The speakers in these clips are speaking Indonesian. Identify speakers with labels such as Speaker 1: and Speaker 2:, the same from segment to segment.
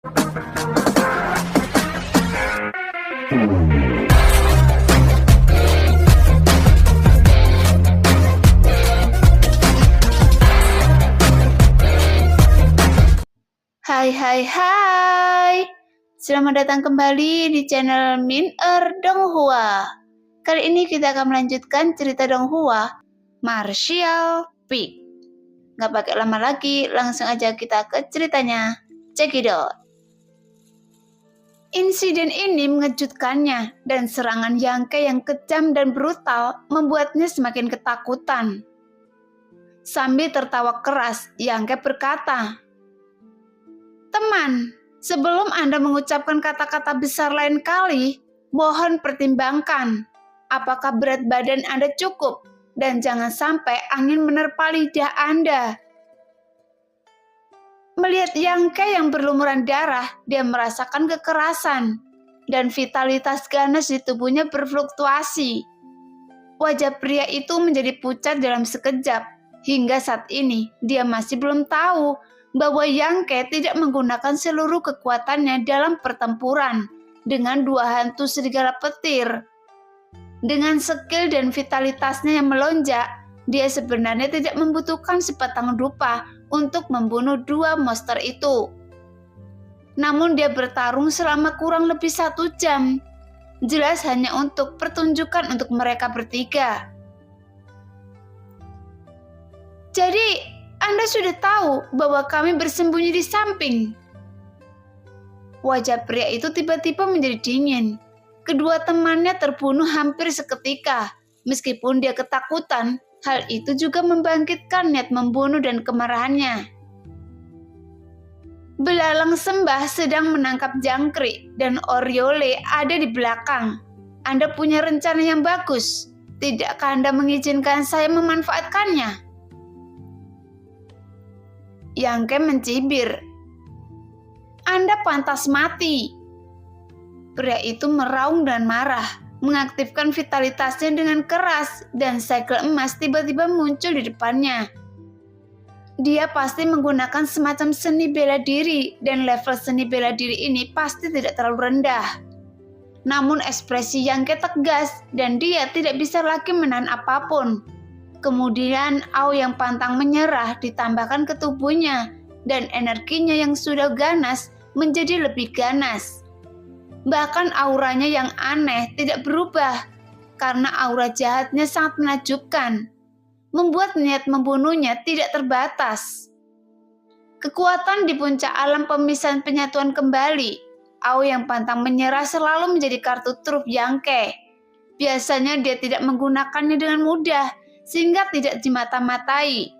Speaker 1: Hai. Selamat datang kembali di channel Min Donghua. Kali ini kita akan melanjutkan cerita Donghua, Martial Peak. Gak pakai lama lagi, langsung aja kita ke ceritanya. Check it out. Insiden ini mengejutkannya dan serangan Yangke yang kejam dan brutal membuatnya semakin ketakutan. Sambil tertawa keras, Yangke berkata, "Teman, sebelum Anda mengucapkan kata-kata besar lain kali, mohon pertimbangkan apakah berat badan Anda cukup dan jangan sampai angin menerpa lidah Anda." Melihat Yangke yang berlumuran darah, dia merasakan kekerasan dan vitalitas ganas di tubuhnya berfluktuasi. Wajah pria itu menjadi pucat dalam sekejap. Hingga saat ini, dia masih belum tahu bahwa Yangke tidak menggunakan seluruh kekuatannya dalam pertempuran dengan dua hantu serigala petir. Dengan skill dan vitalitasnya yang melonjak, dia sebenarnya tidak membutuhkan sebatang dupa untuk membunuh dua monster itu. Namun dia bertarung selama kurang lebih 1 jam, jelas hanya untuk pertunjukan untuk mereka bertiga. "Jadi, Anda sudah tahu bahwa kami bersembunyi di samping." Wajah pria itu tiba-tiba menjadi dingin. Kedua temannya terbunuh hampir seketika. Meskipun dia ketakutan, hal itu juga membangkitkan niat membunuh dan kemarahannya. Belalang Sembah sedang menangkap jangkrik dan Oriole ada di belakang. Anda punya rencana yang bagus. Tidakkah Anda mengizinkan saya memanfaatkannya? Yangke mencibir. "Anda pantas mati." Pria itu meraung dan marah, mengaktifkan vitalitasnya dengan keras dan segel emas tiba-tiba muncul di depannya. Dia pasti menggunakan semacam seni bela diri dan level seni bela diri ini pasti tidak terlalu rendah. Namun ekspresi Yangke tegas dan dia tidak bisa lagi menahan apapun. Kemudian Ao yang pantang menyerah ditambahkan ke tubuhnya dan energinya yang sudah ganas menjadi lebih ganas. Bahkan auranya yang aneh tidak berubah karena aura jahatnya sangat menakjubkan, membuat niat membunuhnya tidak terbatas. Kekuatan di puncak alam pemisahan penyatuan kembali. Ao yang pantang menyerah selalu menjadi kartu truf Yangke. Biasanya dia tidak menggunakannya dengan mudah, sehingga tidak dimata-matai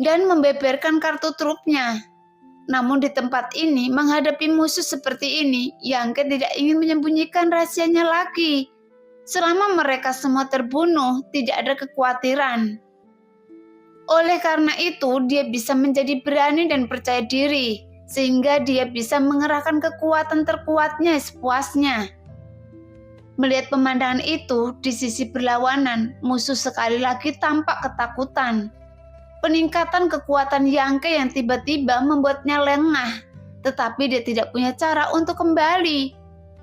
Speaker 1: dan membeberkan kartu trufnya. Namun di tempat ini, menghadapi musuh seperti ini, Yangke tidak ingin menyembunyikan rahasianya lagi. Selama mereka semua terbunuh, tidak ada kekhawatiran. Oleh karena itu, dia bisa menjadi berani dan percaya diri, sehingga dia bisa mengerahkan kekuatan terkuatnya sepuasnya. Melihat pemandangan itu, di sisi berlawanan, musuh sekali lagi tampak ketakutan. Peningkatan kekuatan Yangke yang tiba-tiba membuatnya lengah, tetapi dia tidak punya cara untuk kembali.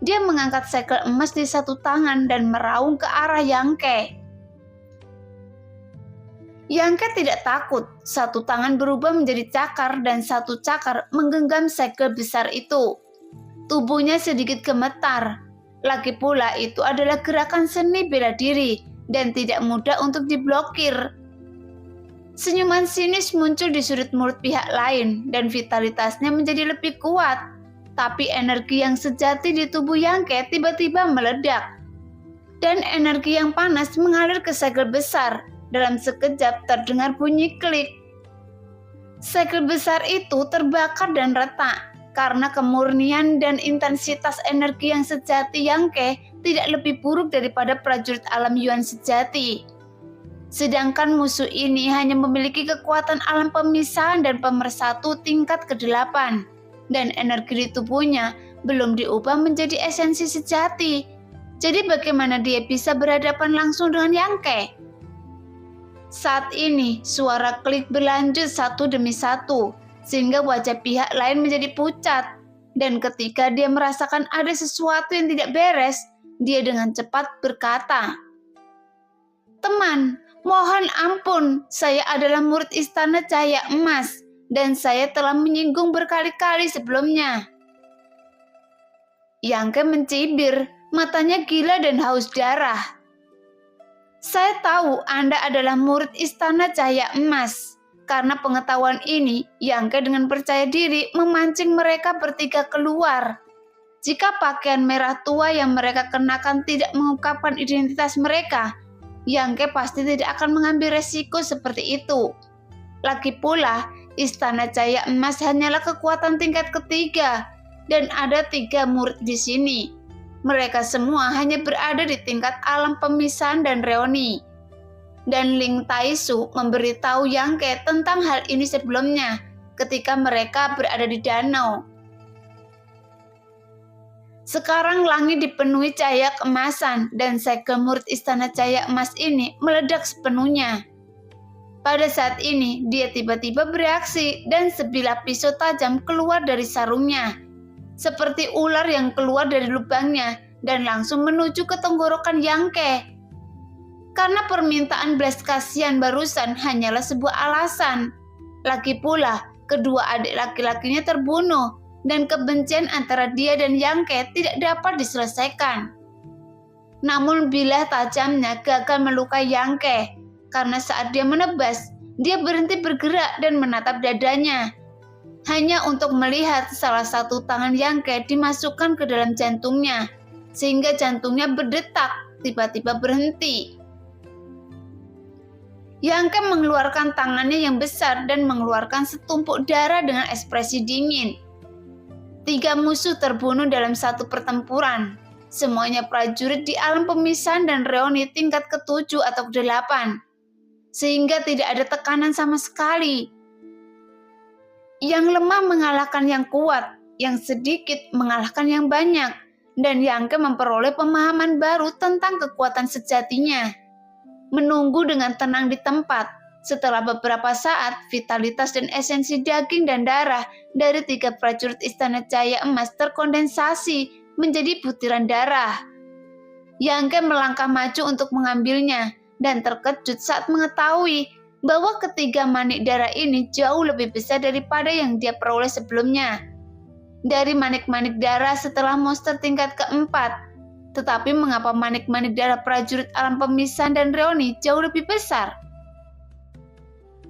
Speaker 1: Dia mengangkat segel emas di satu tangan dan meraung ke arah Yangke. Yangke tidak takut, satu tangan berubah menjadi cakar dan satu cakar menggenggam segel besar itu. Tubuhnya sedikit gemetar. Lagi pula itu adalah gerakan seni bela diri dan tidak mudah untuk diblokir. Senyuman sinis muncul di sudut mulut pihak lain dan vitalitasnya menjadi lebih kuat. Tapi energi yang sejati di tubuh Yangke tiba-tiba meledak. Dan energi yang panas mengalir ke segel besar. Dalam sekejap terdengar bunyi klik. Segel besar itu terbakar dan retak. Karena kemurnian dan intensitas energi yang sejati Yangke tidak lebih buruk daripada prajurit alam Yuan sejati. Sedangkan musuh ini hanya memiliki kekuatan alam pemisahan dan pemersatu tingkat ke-8. Dan energi di tubuhnya belum diubah menjadi esensi sejati. Jadi bagaimana dia bisa berhadapan langsung dengan Yangke? Saat ini suara klik berlanjut satu demi satu, sehingga wajah pihak lain menjadi pucat. Dan ketika dia merasakan ada sesuatu yang tidak beres, dia dengan cepat berkata, "Teman, mohon ampun, saya adalah murid Istana Cahaya Emas, dan saya telah menyinggung berkali-kali sebelumnya." Yangke mencibir, matanya gila dan haus darah. "Saya tahu Anda adalah murid Istana Cahaya Emas." Karena pengetahuan ini, Yangke dengan percaya diri memancing mereka bertiga keluar. Jika pakaian merah tua yang mereka kenakan tidak mengungkapkan identitas mereka, Yangke pasti tidak akan mengambil resiko seperti itu. Lagi pula, Istana Cahaya Emas hanyalah kekuatan tingkat ketiga, dan ada 3 murid di sini. Mereka semua hanya berada di tingkat alam pemisahan dan reoni. Dan Ling Taisu memberitahu Yangke tentang hal ini sebelumnya ketika mereka berada di danau. Sekarang langit dipenuhi cahaya keemasan dan segel murid Istana Cahaya Emas ini meledak sepenuhnya. Pada saat ini, dia tiba-tiba bereaksi dan sebilah pisau tajam keluar dari sarungnya, seperti ular yang keluar dari lubangnya dan langsung menuju ke tenggorokan Yangke. Karena permintaan belas kasihan barusan hanyalah sebuah alasan. Lagi pula, kedua adik laki-lakinya terbunuh, dan kebencian antara dia dan Yangke tidak dapat diselesaikan. Namun bilah tajamnya gagal melukai Yangke, karena saat dia menebas, dia berhenti bergerak dan menatap dadanya. Hanya untuk melihat salah satu tangan Yangke dimasukkan ke dalam jantungnya, sehingga jantungnya berdetak, tiba-tiba berhenti. Yangke mengeluarkan tangannya yang besar dan mengeluarkan setumpuk darah dengan ekspresi dingin. 3 musuh terbunuh dalam satu pertempuran. Semuanya prajurit di alam pemisahan dan reoni tingkat ke-7 atau ke-8. Sehingga tidak ada tekanan sama sekali. Yang lemah mengalahkan yang kuat, yang sedikit mengalahkan yang banyak, dan Yangke memperoleh pemahaman baru tentang kekuatan sejatinya. Menunggu dengan tenang di tempat. Setelah beberapa saat, vitalitas dan esensi daging dan darah dari 3 prajurit Istana Cahaya Emas terkondensasi menjadi butiran darah. Yangke melangkah maju untuk mengambilnya dan terkejut saat mengetahui bahwa ketiga manik darah ini jauh lebih besar daripada yang dia peroleh sebelumnya. Dari manik-manik darah setelah monster tingkat ke-4, tetapi mengapa manik-manik darah prajurit alam pemisahan dan reoni jauh lebih besar?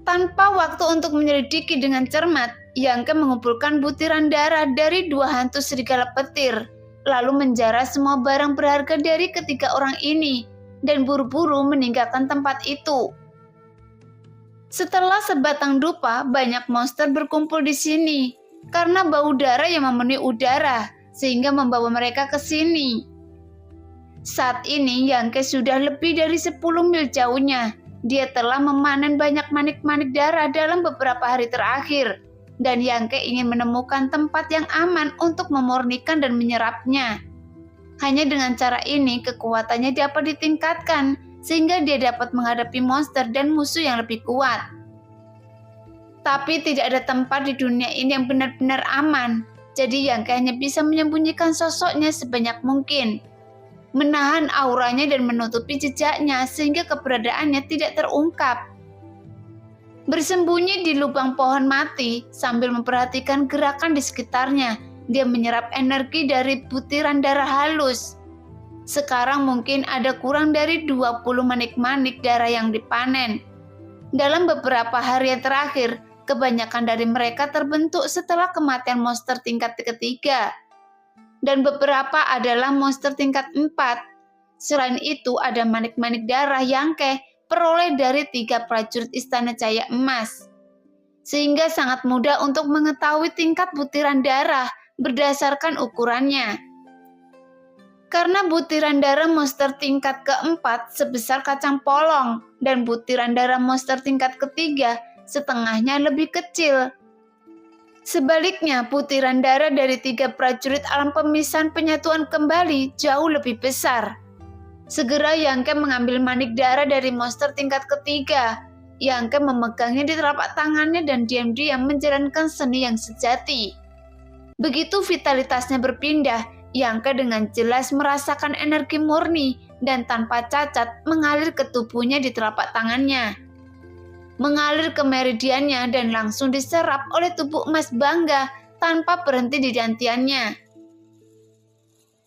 Speaker 1: Tanpa waktu untuk menyelidiki dengan cermat, Yangke mengumpulkan butiran darah dari 2 hantu serigala petir, lalu menjarah semua barang berharga dari ketiga orang ini, dan buru-buru meninggalkan tempat itu. Setelah sebatang dupa, banyak monster berkumpul di sini, karena bau darah yang memenuhi udara, sehingga membawa mereka ke sini. Saat ini Yangke sudah lebih dari 10 mil jauhnya. Dia telah memanen banyak manik-manik darah dalam beberapa hari terakhir. Dan Yangke ingin menemukan tempat yang aman untuk memurnikan dan menyerapnya. Hanya dengan cara ini kekuatannya dapat ditingkatkan, sehingga dia dapat menghadapi monster dan musuh yang lebih kuat. Tapi tidak ada tempat di dunia ini yang benar-benar aman. Jadi Yangke hanya bisa menyembunyikan sosoknya sebanyak mungkin, menahan auranya dan menutupi jejaknya sehingga keberadaannya tidak terungkap. Bersembunyi di lubang pohon mati sambil memperhatikan gerakan di sekitarnya, dia menyerap energi dari butiran darah halus. Sekarang mungkin ada kurang dari 20 manik-manik darah yang dipanen. Dalam beberapa hari yang terakhir, kebanyakan dari mereka terbentuk setelah kematian monster tingkat ketiga. Dan beberapa adalah monster tingkat 4. Selain itu ada manik-manik darah Yangke peroleh dari 3 prajurit Istana Cahaya Emas. Sehingga sangat mudah untuk mengetahui tingkat butiran darah berdasarkan ukurannya. Karena butiran darah monster tingkat ke-4 sebesar kacang polong dan butiran darah monster tingkat ketiga setengahnya lebih kecil. Sebaliknya, butiran darah dari 3 prajurit alam pemisahan penyatuan kembali jauh lebih besar. Segera Yangke mengambil manik darah dari monster tingkat ketiga. Yangke memegangnya di telapak tangannya dan diam-diam menjalankan seni yang sejati. Begitu vitalitasnya berpindah, Yangke dengan jelas merasakan energi murni dan tanpa cacat mengalir ke tubuhnya di telapak tangannya. Mengalir ke meridiannya dan langsung diserap oleh tubuh emas bangga tanpa berhenti di dantiannya.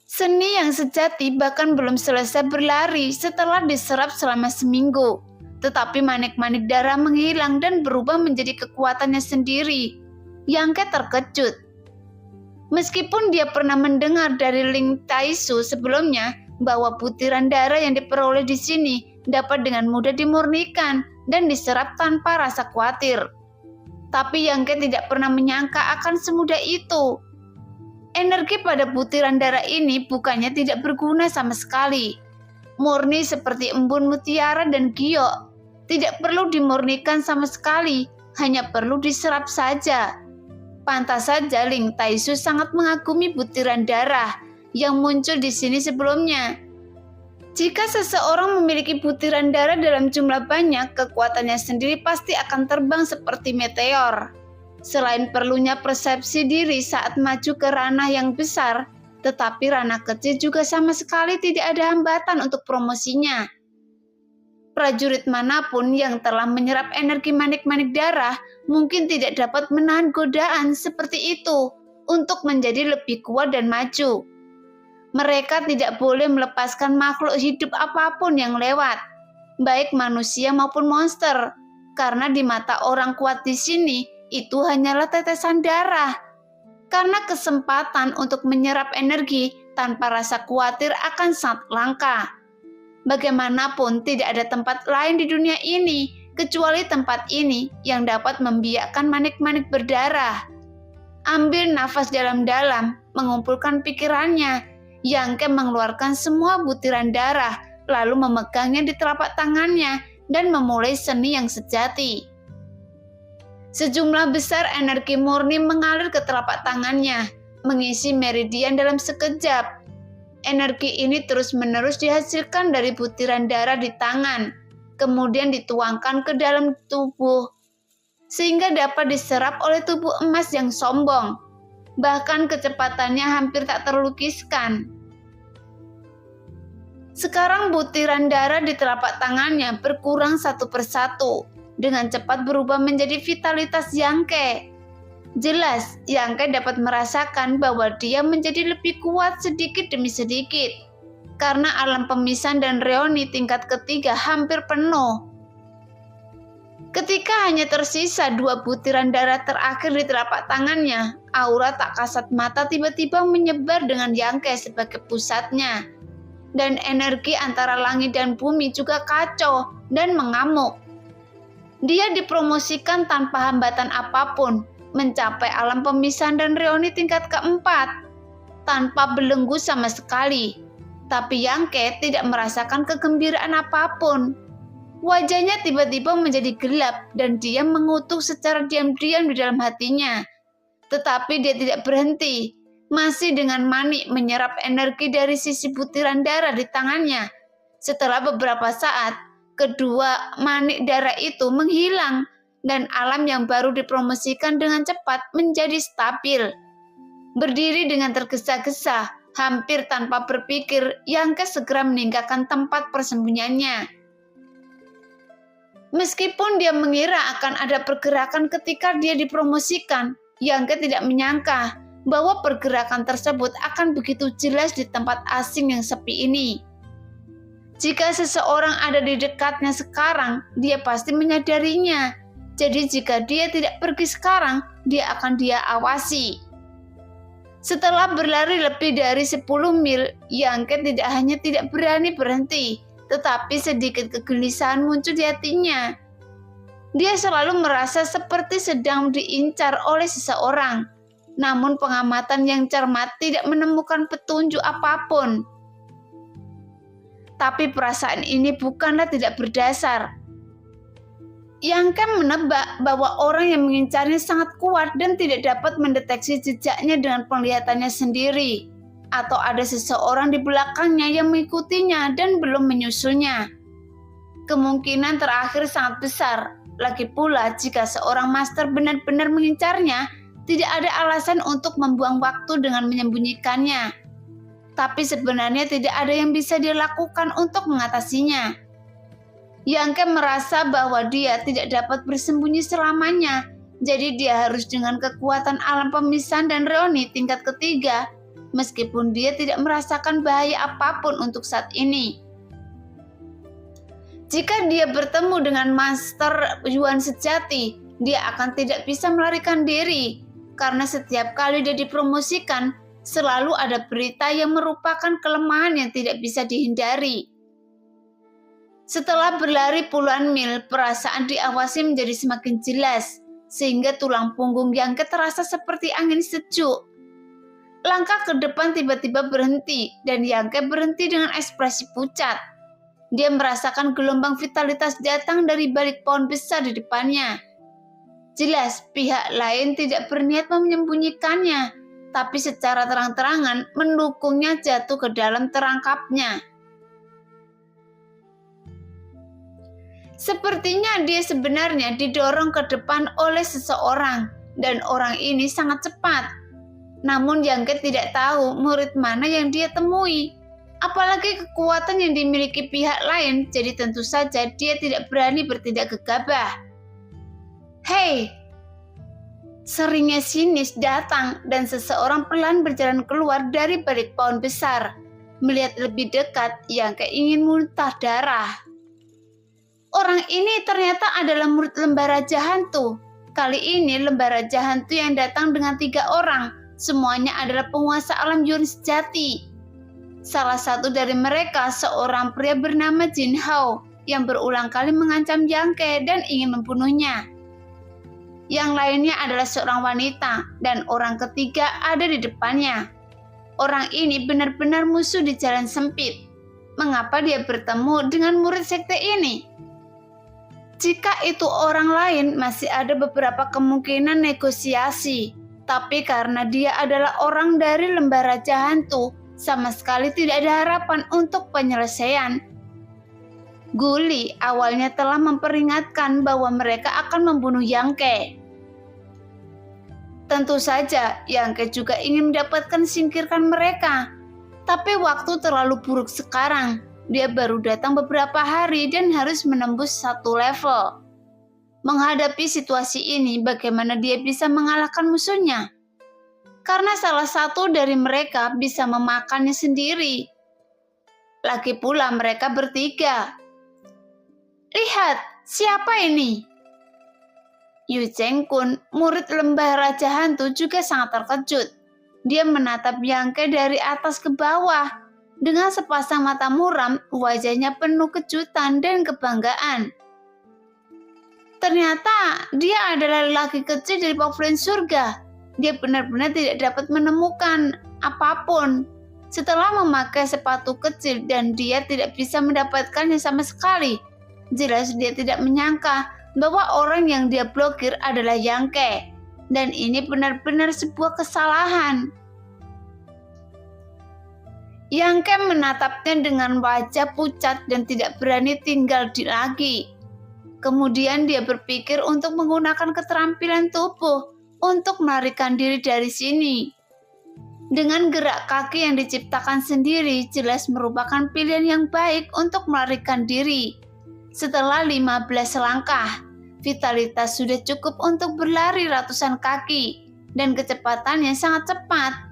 Speaker 1: Seni yang sejati bahkan belum selesai berlari setelah diserap selama seminggu. Tetapi manik-manik darah menghilang dan berubah menjadi kekuatannya sendiri. Yangke terkejut. Meskipun dia pernah mendengar dari Ling Taisu sebelumnya bahwa butiran darah yang diperoleh di sini dapat dengan mudah dimurnikan dan diserap tanpa rasa khawatir. Tapi Yangke tidak pernah menyangka akan semudah itu. Energi pada butiran darah ini bukannya tidak berguna sama sekali. Murni seperti embun mutiara dan giok. Tidak perlu dimurnikan sama sekali, hanya perlu diserap saja. Pantas saja Ling Taisu sangat mengagumi butiran darah yang muncul di sini sebelumnya. Jika seseorang memiliki butiran darah dalam jumlah banyak, kekuatannya sendiri pasti akan terbang seperti meteor. Selain perlunya persepsi diri saat maju ke ranah yang besar, tetapi ranah kecil juga sama sekali tidak ada hambatan untuk promosinya. Prajurit manapun yang telah menyerap energi manik-manik darah mungkin tidak dapat menahan godaan seperti itu untuk menjadi lebih kuat dan maju. Mereka tidak boleh melepaskan makhluk hidup apapun yang lewat, baik manusia maupun monster, karena di mata orang kuat di sini itu hanyalah tetesan darah. Karena kesempatan untuk menyerap energi tanpa rasa khawatir akan sangat langka. Bagaimanapun tidak ada tempat lain di dunia ini kecuali tempat ini yang dapat membiakkan manik-manik berdarah. Ambil nafas dalam-dalam, mengumpulkan pikirannya. Yangke mengeluarkan semua butiran darah, lalu memegangnya di telapak tangannya dan memulai seni yang sejati. Sejumlah besar energi murni mengalir ke telapak tangannya, mengisi meridian dalam sekejap. Energi ini terus-menerus dihasilkan dari butiran darah di tangan, kemudian dituangkan ke dalam tubuh, sehingga dapat diserap oleh tubuh emas yang sombong. Bahkan kecepatannya hampir tak terlukiskan. Sekarang butiran darah di telapak tangannya berkurang satu persatu, dengan cepat berubah menjadi vitalitas Yangke. Jelas, Yangke dapat merasakan bahwa dia menjadi lebih kuat sedikit demi sedikit, karena alam pemisan dan reoni tingkat ketiga hampir penuh. Ketika hanya tersisa 2 butiran darah terakhir di telapak tangannya, aura tak kasat mata tiba-tiba menyebar dengan Yangke sebagai pusatnya. Dan energi antara langit dan bumi juga kacau dan mengamuk. Dia dipromosikan tanpa hambatan apapun, mencapai alam pemisahan dan reoni tingkat keempat, tanpa belenggu sama sekali. Tapi Yangke tidak merasakan kegembiraan apapun. Wajahnya tiba-tiba menjadi gelap dan dia mengutuk secara diam-diam di dalam hatinya. Tetapi dia tidak berhenti, masih dengan manik menyerap energi dari sisi butiran darah di tangannya. Setelah beberapa saat, kedua manik darah itu menghilang dan alam yang baru dipromosikan dengan cepat menjadi stabil. Berdiri dengan tergesa-gesa, hampir tanpa berpikir, Yangke segera meninggalkan tempat persembunyiannya. Meskipun dia mengira akan ada pergerakan ketika dia dipromosikan, Yangke tidak menyangka bahwa pergerakan tersebut akan begitu jelas di tempat asing yang sepi ini. Jika seseorang ada di dekatnya sekarang, dia pasti menyadarinya. Jadi jika dia tidak pergi sekarang, dia akan dia awasi. Setelah berlari lebih dari 10 mil, Yangke tidak hanya tidak berani berhenti, tetapi sedikit kegelisahan muncul di hatinya. Dia selalu merasa seperti sedang diincar oleh seseorang. Namun pengamatan yang cermat tidak menemukan petunjuk apapun. Tapi perasaan ini bukanlah tidak berdasar. Yangke menebak bahwa orang yang mengincarnya sangat kuat dan tidak dapat mendeteksi jejaknya dengan penglihatannya sendiri. Atau ada seseorang di belakangnya yang mengikutinya dan belum menyusulnya. Kemungkinan terakhir sangat besar. Lagi pula jika seorang master benar-benar mengincarnya, Tidak ada alasan untuk membuang waktu dengan menyembunyikannya. Tapi sebenarnya tidak ada yang bisa dia lakukan untuk mengatasinya. Yangke merasa bahwa dia tidak dapat bersembunyi selamanya. Jadi dia harus dengan kekuatan alam pemisahan dan reoni tingkat ketiga, meskipun dia tidak merasakan bahaya apapun untuk saat ini. Jika dia bertemu dengan Master Yuan sejati, dia akan tidak bisa melarikan diri. Karena setiap kali dia dipromosikan, selalu ada berita yang merupakan kelemahan yang tidak bisa dihindari. Setelah berlari puluhan mil, perasaan diawasi menjadi semakin jelas, sehingga tulang punggung Yangke terasa seperti angin sejuk. Langkah ke depan tiba-tiba berhenti, dan Yangke berhenti dengan ekspresi pucat. Dia merasakan gelombang vitalitas datang dari balik pohon besar di depannya. Jelas, pihak lain tidak berniat menyembunyikannya, tapi secara terang-terangan mendukungnya jatuh ke dalam terangkapnya. Sepertinya dia sebenarnya didorong ke depan oleh seseorang, dan orang ini sangat cepat. Namun Yangke tidak tahu murid mana yang dia temui. Apalagi kekuatan yang dimiliki pihak lain, jadi tentu saja dia tidak berani bertindak gegabah. Hei! Seringnya sinis datang dan seseorang pelan berjalan keluar dari balik pohon besar. Melihat lebih dekat, Yangke ingin muntah darah. Orang ini ternyata adalah murid lembah Raja Hantu. Kali ini lembah Raja Hantu yang datang dengan 3 orang. Semuanya adalah penguasa alam Yuan sejati. Salah satu dari mereka seorang pria bernama Jin Hao yang berulang kali mengancam Yangke dan ingin membunuhnya. Yang lainnya adalah seorang wanita dan orang ketiga ada di depannya. Orang ini benar-benar musuh di jalan sempit. Mengapa dia bertemu dengan murid sekte ini? Jika itu orang lain, masih ada beberapa kemungkinan negosiasi. Tapi karena dia adalah orang dari lembah Raja Hantu, sama sekali tidak ada harapan untuk penyelesaian. Guli awalnya telah memperingatkan bahwa mereka akan membunuh Yangke. Tentu saja, Yangke juga ingin mendapatkan singkirkan mereka. Tapi waktu terlalu buruk sekarang. Dia baru datang beberapa hari dan harus menembus 1 level. Menghadapi situasi ini, bagaimana dia bisa mengalahkan musuhnya? Karena salah satu dari mereka bisa memakannya sendiri. Lagi pula mereka bertiga. Lihat, siapa ini? Yu Chengkun, murid lembah Raja Hantu juga sangat terkejut. Dia menatap Yangke dari atas ke bawah. Dengan sepasang mata muram, wajahnya penuh kejutan dan kebanggaan. Ternyata dia adalah lelaki kecil dari Pavilion Surga. Dia benar-benar tidak dapat menemukan apapun. Setelah memakai sepatu kecil dan dia tidak bisa mendapatkannya sama sekali. Jelas dia tidak menyangka bahwa orang yang dia blokir adalah Yangke. Dan ini benar-benar sebuah kesalahan. Yangke menatapnya dengan wajah pucat dan tidak berani tinggal lagi. Kemudian dia berpikir untuk menggunakan keterampilan tubuh untuk melarikan diri dari sini. Dengan gerak kaki yang diciptakan sendiri jelas merupakan pilihan yang baik untuk melarikan diri. Setelah 15 langkah, vitalitas sudah cukup untuk berlari ratusan kaki dan kecepatannya sangat cepat.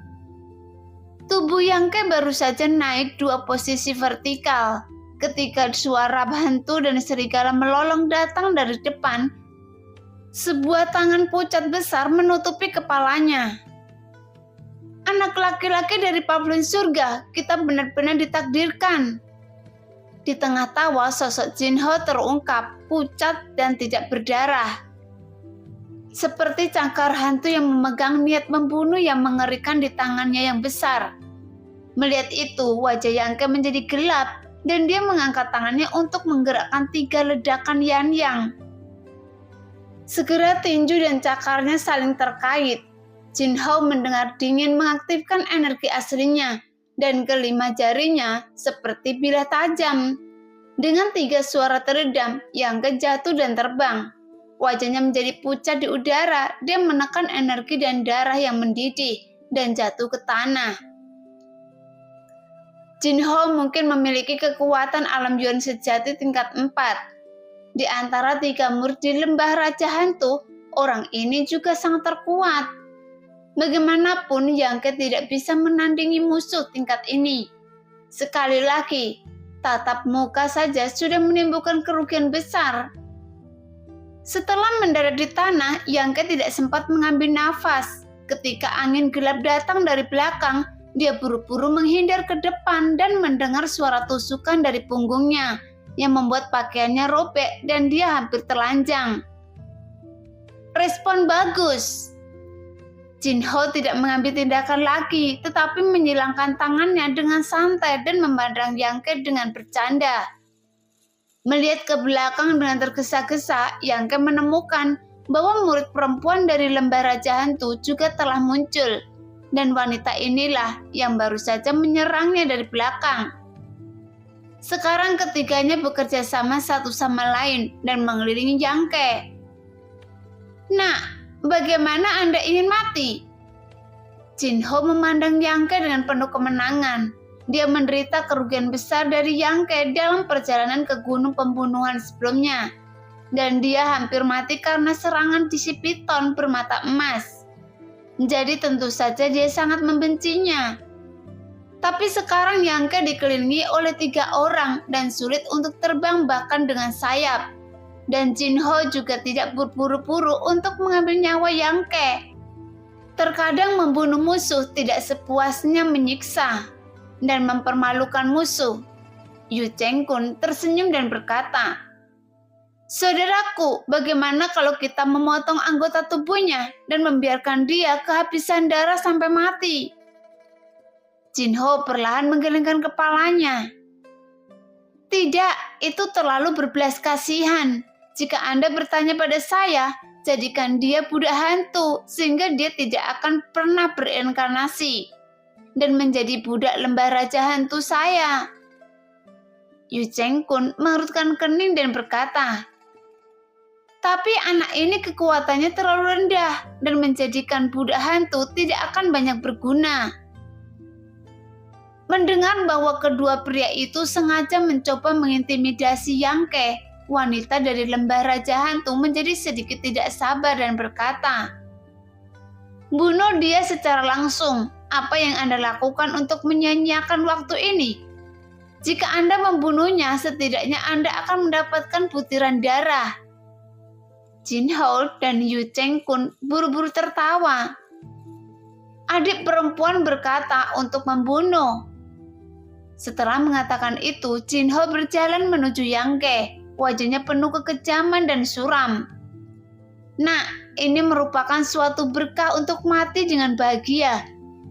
Speaker 1: Tubuh Yangke baru saja naik 2 posisi vertikal. Ketika suara hantu dan serigala melolong datang dari depan, sebuah tangan pucat besar menutupi kepalanya. Anak laki-laki dari Pavilion Surga, kita benar-benar ditakdirkan. Di tengah tawa, sosok Jin Hao terungkap, pucat dan tidak berdarah. Seperti cangkar hantu yang memegang niat membunuh yang mengerikan di tangannya yang besar. Melihat itu, wajah Yangke menjadi gelap dan dia mengangkat tangannya untuk menggerakkan 3 ledakan Yan-Yang. Segera tinju dan cakarnya saling terkait. Jin Hao mendengar dingin mengaktifkan energi aslinya dan kelima jarinya seperti bilah tajam. Dengan 3 suara teredam, Yangke jatuh dan terbang. Wajahnya menjadi pucat di udara. Dia menekan energi dan darah yang mendidih dan jatuh ke tanah. Jinho mungkin memiliki kekuatan alam yuan sejati tingkat 4. Di antara 3 murid di lembah Raja Hantu, orang ini juga sangat terkuat. Bagaimanapun, Yang Ke tidak bisa menandingi musuh tingkat ini. Sekali lagi, tatap muka saja sudah menimbulkan kerugian besar. Setelah mendarat di tanah, Yang Ke tidak sempat mengambil nafas. Ketika angin gelap datang dari belakang, dia buru-buru menghindar ke depan dan mendengar suara tusukan dari punggungnya yang membuat pakaiannya robek dan dia hampir telanjang. Respon bagus. Jinho tidak mengambil tindakan lagi, tetapi menyilangkan tangannya dengan santai dan memandang Yang Ke dengan bercanda. Melihat ke belakang dengan tergesa-gesa, Yang Ke menemukan bahwa murid perempuan dari lembah Raja Hantu juga telah muncul, dan wanita inilah yang baru saja menyerangnya dari belakang. Sekarang ketiganya bekerja sama satu sama lain dan mengelilingi Yang Ke. Nah, bagaimana Anda ingin mati? Jinho memandang Yang Ke dengan penuh kemenangan. Dia menderita kerugian besar dari Yang Ke dalam perjalanan ke gunung pembunuhan sebelumnya. Dan dia hampir mati karena serangan si piton bermata emas. Jadi tentu saja dia sangat membencinya. Tapi sekarang Yang Ke dikelilingi oleh 3 orang dan sulit untuk terbang bahkan dengan sayap. Dan Jinho juga tidak berburu-buru untuk mengambil nyawa Yang Ke. Terkadang membunuh musuh tidak sepuasnya menyiksa dan mempermalukan musuh. Yu Chengkun tersenyum dan berkata, "Saudaraku, bagaimana kalau kita memotong anggota tubuhnya dan membiarkan dia kehabisan darah sampai mati?" Jinho perlahan menggelengkan kepalanya. "Tidak, itu terlalu berbelas kasihan. Jika Anda bertanya pada saya, jadikan dia budak hantu sehingga dia tidak akan pernah bereinkarnasi dan menjadi budak lembah Raja Hantu saya." Yu Chengkun mengerutkan kening dan berkata, "Tapi anak ini kekuatannya terlalu rendah dan menjadikan budak hantu tidak akan banyak berguna." Mendengar bahwa kedua pria itu sengaja mencoba mengintimidasi Yang Ke, wanita dari lembah Raja Hantu menjadi sedikit tidak sabar dan berkata, "Bunuh dia secara langsung. Apa yang Anda lakukan untuk menyia-nyiakan waktu ini? Jika Anda membunuhnya, setidaknya Anda akan mendapatkan butiran darah." Jinho dan Yu Chengkun buru-buru tertawa. Adik perempuan berkata untuk membunuh. Setelah mengatakan itu, Jinho berjalan menuju Yang Ke. Wajahnya penuh kekejaman dan suram. "Nah, ini merupakan suatu berkah untuk mati dengan bahagia.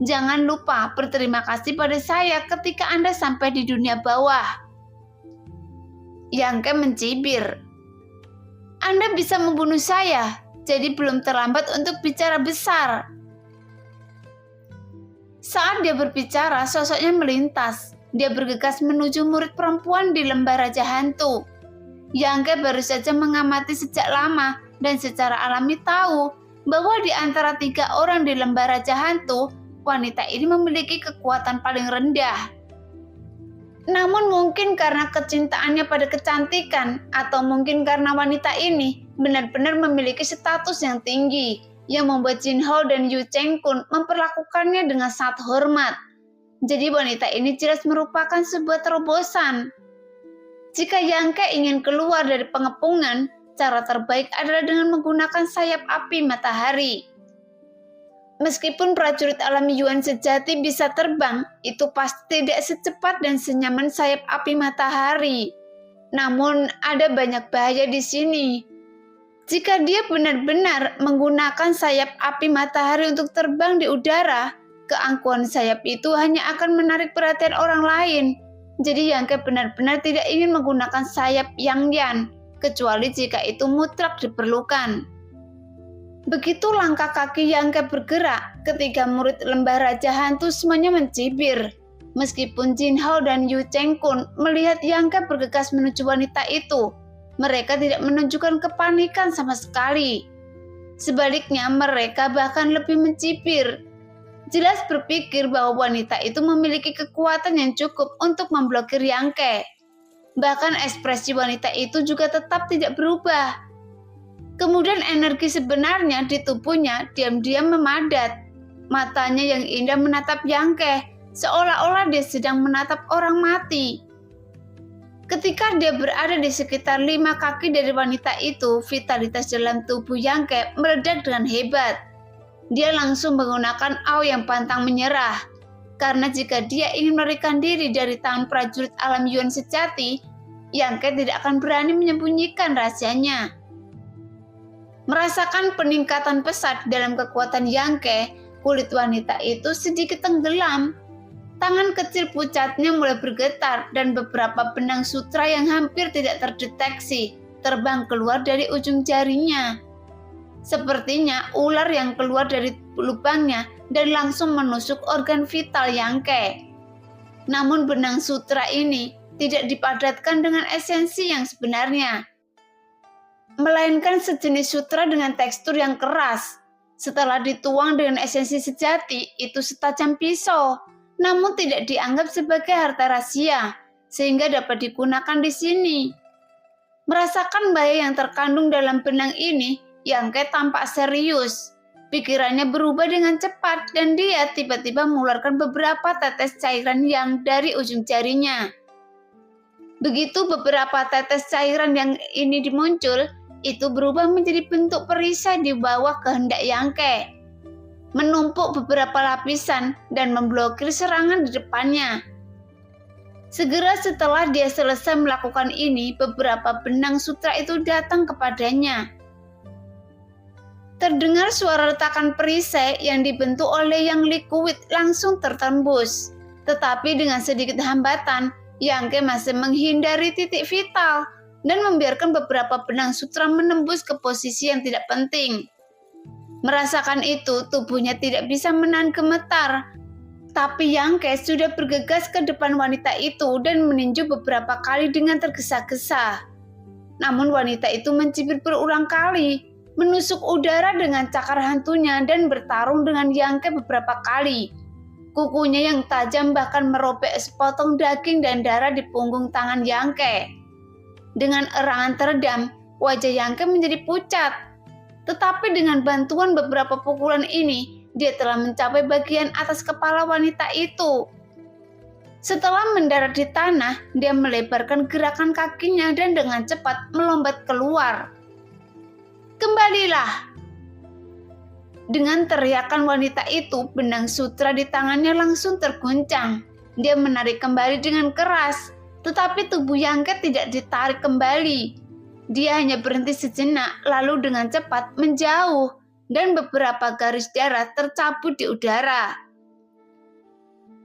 Speaker 1: Jangan lupa berterima kasih pada saya ketika Anda sampai di dunia bawah." Yang Ke mencibir, "Anda bisa membunuh saya, jadi belum terlambat untuk bicara besar." Saat dia berbicara, sosoknya melintas. Dia bergegas menuju murid perempuan di lembah Raja Hantu. Yang Ke baru saja mengamati sejak lama dan secara alami tahu bahwa di antara 3 orang di lembah Raja Hantu, wanita ini memiliki kekuatan paling rendah. Namun mungkin karena kecintaannya pada kecantikan, atau mungkin karena wanita ini benar-benar memiliki status yang tinggi, yang membuat Jinho dan Yu Chengkun memperlakukannya dengan sangat hormat. Jadi wanita ini jelas merupakan sebuah terobosan. Jika Yang Ke ingin keluar dari pengepungan, cara terbaik adalah dengan menggunakan sayap api matahari. Meskipun prajurit alami Yuan sejati bisa terbang, itu pasti tidak secepat dan senyaman sayap api matahari. Namun ada banyak bahaya di sini. Jika dia benar-benar menggunakan sayap api matahari untuk terbang di udara, keangkuhan sayap itu hanya akan menarik perhatian orang lain. Jadi Yang Ke benar-benar tidak ingin menggunakan sayap Yang Yan, kecuali jika itu mutlak diperlukan. Begitu langkah kaki Yang Ke bergerak, ketiga murid lembah Raja Hantu semuanya mencibir. Meskipun Jinho dan Yu Chengkun melihat Yang Ke bergegas menuju wanita itu, Mereka tidak menunjukkan kepanikan sama sekali. Sebaliknya, mereka bahkan lebih mencibir. Jelas berpikir bahwa wanita itu memiliki kekuatan yang cukup untuk memblokir Yangke. Bahkan ekspresi wanita itu juga tetap tidak berubah. Kemudian energi sebenarnya di tubuhnya diam-diam memadat. Matanya yang indah menatap Yangke, seolah-olah dia sedang menatap orang mati. Ketika dia berada di sekitar 5 kaki dari wanita itu, vitalitas dalam tubuh Yangke meledak dengan hebat. Dia langsung menggunakan Ao yang pantang menyerah. Karena jika dia ingin melarikan diri dari tangan prajurit alam Yuan sejati, Yangke tidak akan berani menyembunyikan rahasianya. Merasakan peningkatan pesat dalam kekuatan Yangke, kulit wanita itu sedikit tenggelam. Tangan kecil pucatnya mulai bergetar dan beberapa benang sutra yang hampir tidak terdeteksi terbang keluar dari ujung jarinya. Sepertinya ular yang keluar dari lubangnya dan langsung menusuk organ vital Yangke. Namun benang sutra ini tidak dipadatkan dengan esensi yang sebenarnya, melainkan sejenis sutra dengan tekstur yang keras. Setelah dituang dengan esensi sejati, itu setajam pisau, namun tidak dianggap sebagai harta rahasia, sehingga dapat digunakan di sini. Merasakan bahaya yang terkandung dalam benang ini, Yangke tampak serius. Pikirannya berubah dengan cepat dan dia tiba-tiba mengeluarkan beberapa tetes cairan yang dari ujung jarinya. Begitu beberapa tetes cairan yang ini dimuncul, itu berubah menjadi bentuk perisai di bawah kehendak Yangke, menumpuk beberapa lapisan dan memblokir serangan di depannya. Segera setelah dia selesai melakukan ini, beberapa benang sutra itu datang kepadanya. Terdengar suara retakan perisai yang dibentuk oleh yang liquid langsung tertembus. Tetapi dengan sedikit hambatan, Yangke masih menghindari titik vital dan membiarkan beberapa benang sutra menembus ke posisi yang tidak penting. Merasakan itu, tubuhnya tidak bisa menahan gemetar. Tapi Yangke sudah bergegas ke depan wanita itu dan meninju beberapa kali dengan tergesa-gesa. Namun wanita itu mencibir berulang kali, menusuk udara dengan cakar hantunya dan bertarung dengan Yangke beberapa kali. Kukunya yang tajam bahkan merobek sepotong daging dan darah di punggung tangan Yangke. Dengan erangan teredam, wajah Yangke menjadi pucat. Tetapi dengan bantuan beberapa pukulan ini, dia telah mencapai bagian atas kepala wanita itu. Setelah mendarat di tanah, dia melebarkan gerakan kakinya dan dengan cepat melompat keluar. Kembalilah! Dengan teriakan wanita itu, benang sutra di tangannya langsung terguncang. Dia menarik kembali dengan keras, tetapi tubuh Yangke tidak ditarik kembali. Dia hanya berhenti sejenak, lalu dengan cepat menjauh, dan beberapa garis darah tercabut di udara.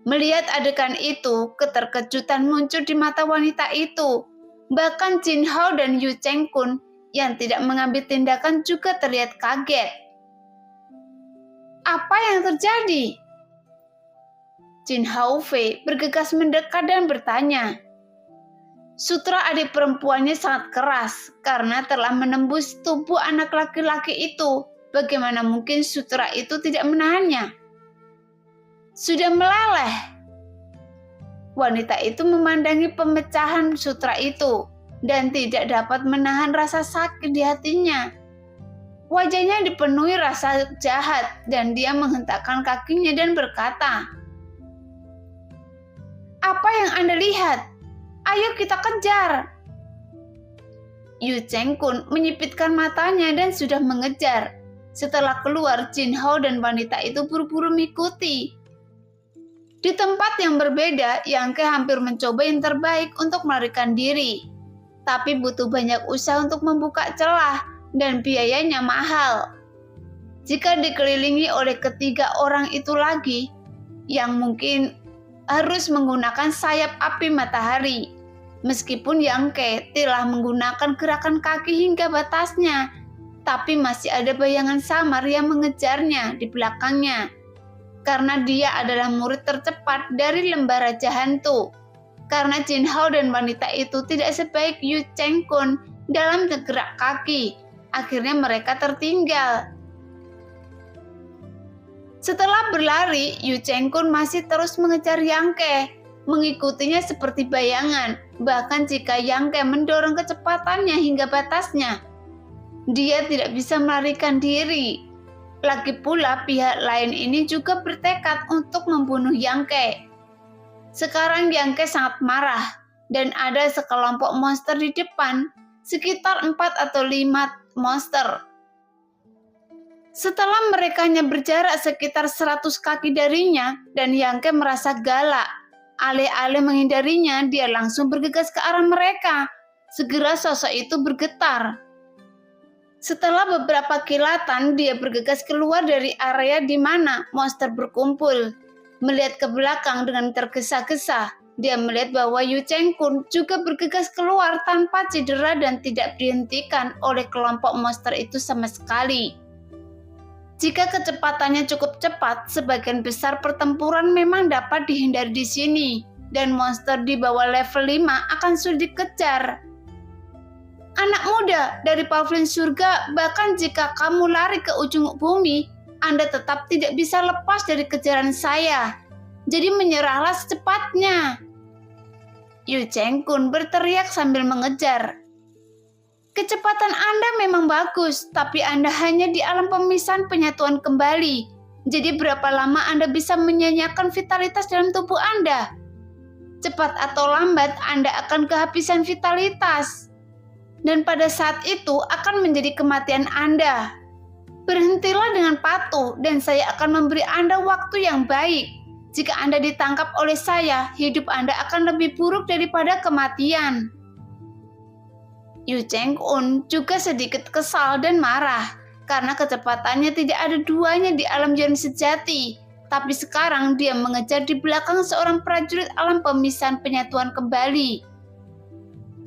Speaker 1: Melihat adegan itu, keterkejutan muncul di mata wanita itu. Bahkan Jin Hao dan Yu Cheng Kun yang tidak mengambil tindakan juga terlihat kaget. Apa yang terjadi? Jin Hao Fei bergegas mendekat dan bertanya. Sutra adik perempuannya sangat keras karena telah menembus tubuh anak laki-laki itu. Bagaimana mungkin sutra itu tidak menahannya? Sudah meleleh. Wanita itu memandangi pemecahan sutra itu dan tidak dapat menahan rasa sakit di hatinya. Wajahnya dipenuhi rasa jahat dan dia menghentakkan kakinya dan berkata, "Apa yang Anda lihat? Ayo kita kejar." Yu Cheng Kun menyipitkan matanya dan sudah mengejar. Setelah keluar, Jin Hao dan wanita itu buru-buru mengikuti. Di tempat yang berbeda, Yangke hampir mencoba yang terbaik untuk melarikan diri. Tapi butuh banyak usaha untuk membuka celah dan biayanya mahal. Jika dikelilingi oleh ketiga orang itu lagi, yang mungkin harus menggunakan sayap api matahari. Meskipun Yangke telah menggunakan gerakan kaki hingga batasnya, tapi masih ada bayangan samar yang mengejarnya di belakangnya. Karena dia adalah murid tercepat dari lembar Raja Hantu. Karena Jin Hao dan wanita itu tidak sebaik Yu Cheng Kun dalam gerak kaki. Akhirnya mereka tertinggal. Setelah berlari, Yu Cheng-kun masih terus mengejar Yang Ke, mengikutinya seperti bayangan, bahkan jika Yang Ke mendorong kecepatannya hingga batasnya. Dia tidak bisa melarikan diri. Lagi pula pihak lain ini juga bertekad untuk membunuh Yang Ke. Sekarang Yang Ke sangat marah, dan ada sekelompok monster di depan, sekitar 4 atau 5 monster. Setelah merekanya berjarak sekitar 100 kaki darinya, dan Yang Ke merasa galak. Alih-alih menghindarinya, dia langsung bergegas ke arah mereka. Segera sosok itu bergetar. Setelah beberapa kilatan, dia bergegas keluar dari area di mana monster berkumpul. Melihat ke belakang dengan tergesa-gesa, dia melihat bahwa Yu Cheng-kun juga bergegas keluar tanpa cedera dan tidak dihentikan oleh kelompok monster itu sama sekali. Jika kecepatannya cukup cepat, sebagian besar pertempuran memang dapat dihindari di sini, dan monster di bawah level 5 akan sulit dikejar. Anak muda dari pavilion surga, bahkan jika kamu lari ke ujung bumi, Anda tetap tidak bisa lepas dari kejaran saya. Jadi menyerahlah secepatnya. Yu Cheng-kun berteriak sambil mengejar. Kecepatan Anda memang bagus, tapi Anda hanya di alam pemisahan penyatuan kembali. Jadi berapa lama Anda bisa menyanyiakan vitalitas dalam tubuh Anda? Cepat atau lambat Anda akan kehabisan vitalitas. Dan pada saat itu akan menjadi kematian Anda. Berhentilah dengan patuh dan saya akan memberi Anda waktu yang baik. Jika Anda ditangkap oleh saya, hidup Anda akan lebih buruk daripada kematian. Yu Cheng-kun juga sedikit kesal dan marah karena kecepatannya tidak ada duanya di alam jalan sejati. Tapi sekarang dia mengejar di belakang seorang prajurit alam pemisahan penyatuan kembali.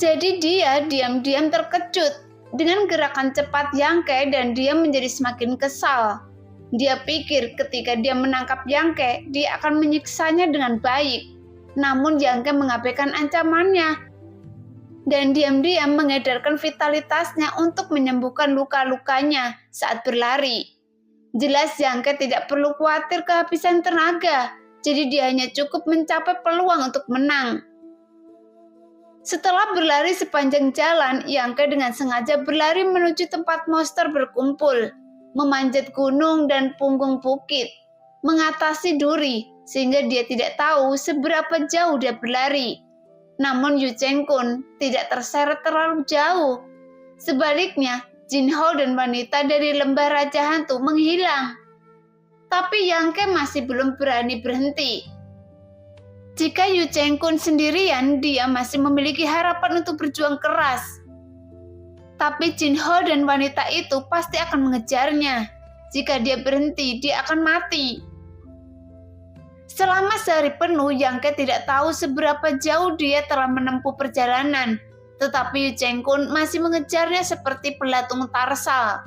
Speaker 1: Jadi dia diam-diam terkejut dengan gerakan cepat Yang Ke dan dia menjadi semakin kesal. Dia pikir ketika dia menangkap Yang Ke, dia akan menyiksanya dengan baik. Namun Yang Ke mengabaikan ancamannya dan diam-diam mengedarkan vitalitasnya untuk menyembuhkan luka-lukanya saat berlari. Jelas Yang Ke tidak perlu khawatir kehabisan tenaga, jadi dia hanya cukup mencapai peluang untuk menang. Setelah berlari sepanjang jalan, Yang Ke dengan sengaja berlari menuju tempat monster berkumpul, memanjat gunung dan punggung bukit, mengatasi duri, sehingga dia tidak tahu seberapa jauh dia berlari. Namun Yu Cheng-kun tidak terseret terlalu jauh. Sebaliknya, Jin Ho dan wanita dari lembah Raja Hantu menghilang. Tapi Yang Ke masih belum berani berhenti. Jika Yu Cheng-kun sendirian, dia masih memiliki harapan untuk berjuang keras. Tapi Jin Ho dan wanita itu pasti akan mengejarnya. Jika dia berhenti, dia akan mati. Selama sehari penuh, Yang Ke tidak tahu seberapa jauh dia telah menempuh perjalanan. Tetapi Yu Cheng-kun masih mengejarnya seperti pelatung Tarsal.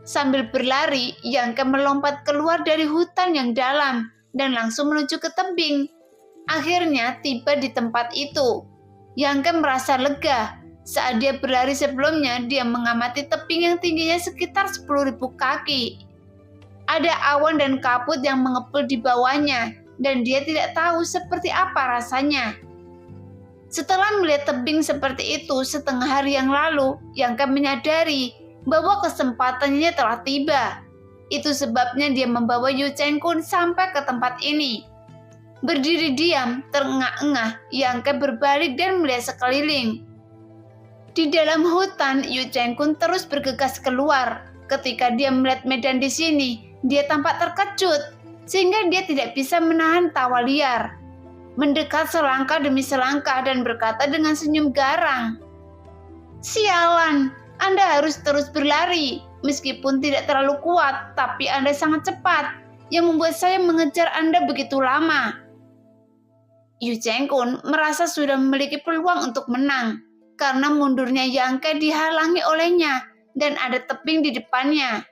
Speaker 1: Sambil berlari, Yang Ke melompat keluar dari hutan yang dalam dan langsung menuju ke tebing. Akhirnya tiba di tempat itu. Yang Ke merasa lega. Saat dia berlari sebelumnya, dia mengamati tebing yang tingginya sekitar 10.000 kaki. Ada awan dan kabut yang mengepul di bawahnya, dan dia tidak tahu seperti apa rasanya. Setelah melihat tebing seperti itu setengah hari yang lalu, Yang Ke menyadari bahwa kesempatannya telah tiba. Itu sebabnya dia membawa Yu Cheng-kun sampai ke tempat ini. Berdiri diam, terengah-engah, Yang Ke berbalik dan melihat sekeliling. Di dalam hutan, Yu Cheng-kun terus bergegas keluar. Ketika dia melihat medan di sini, dia tampak terkejut, sehingga dia tidak bisa menahan tawa liar. Mendekat selangkah demi selangkah dan berkata dengan senyum garang, "Sialan, Anda harus terus berlari. Meskipun tidak terlalu kuat, tapi Anda sangat cepat, yang membuat saya mengejar Anda begitu lama." Yu Cheng-kun merasa sudah memiliki peluang untuk menang, karena mundurnya Yang Ke dihalangi olehnya, dan ada tebing di depannya.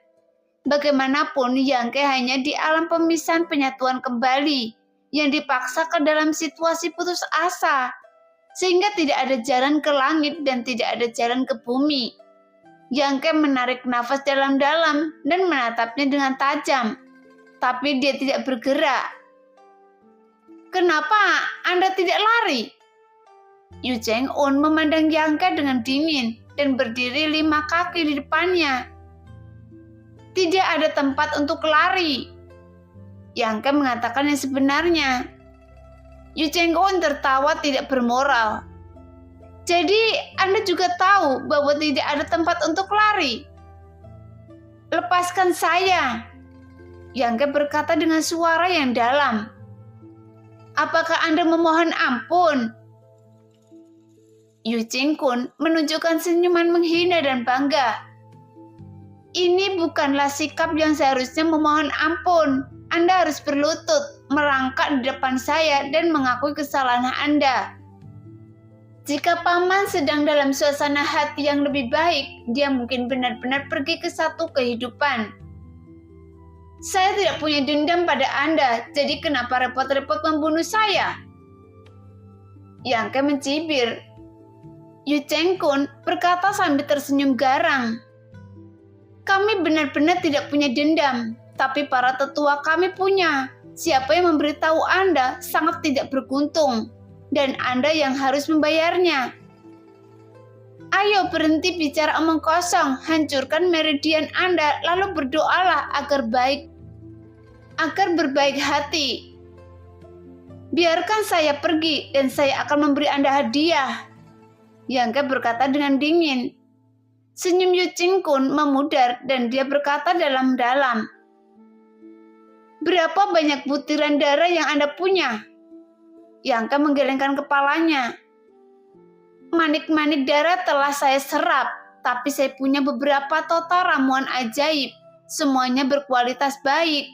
Speaker 1: Bagaimanapun, Yang Ke hanya di alam pemisahan penyatuan kembali, yang dipaksa ke dalam situasi putus asa. sehingga tidak ada jalan ke langit dan tidak ada jalan ke bumi. Yang Ke menarik nafas dalam-dalam dan menatapnya dengan tajam, tapi dia tidak bergerak. "Kenapa Anda tidak lari?" Yu Cheng-un memandang Yang Ke dengan dingin dan berdiri 5 kaki di depannya. "Tidak ada tempat untuk lari." Yang Ke mengatakan yang sebenarnya. Yu Cheng-un tertawa tidak bermoral. "Jadi Anda juga tahu bahwa tidak ada tempat untuk lari?" "Lepaskan saya," Yang Ke berkata dengan suara yang dalam. "Apakah Anda memohon ampun?" Yu Cheng-kun menunjukkan senyuman menghina dan bangga. "Ini bukanlah sikap yang seharusnya memohon ampun. Anda harus berlutut, merangkak di depan saya dan mengakui kesalahan Anda. Jika paman sedang dalam suasana hati yang lebih baik, dia mungkin benar-benar pergi ke satu kehidupan. Saya tidak punya dendam pada Anda, jadi kenapa repot-repot membunuh saya?" Yang Ke mencibir. Yu Cheng-kun berkata sambil tersenyum garang. "Kami benar-benar tidak punya dendam, tapi para tetua kami punya. Siapa yang memberitahu Anda sangat tidak beruntung, dan Anda yang harus membayarnya. Ayo berhenti bicara omong kosong, hancurkan meridian Anda, lalu berdoalah agar berbaik hati. Biarkan saya pergi dan saya akan memberi Anda hadiah." Yang Ke berkata dengan dingin. Senyum Yu Cheng-kun memudar dan dia berkata dalam-dalam, "Berapa banyak butiran darah yang Anda punya?" Yang Ke menggelengkan kepalanya. "Manik-manik darah telah saya serap, tapi saya punya beberapa total ramuan ajaib. Semuanya berkualitas baik."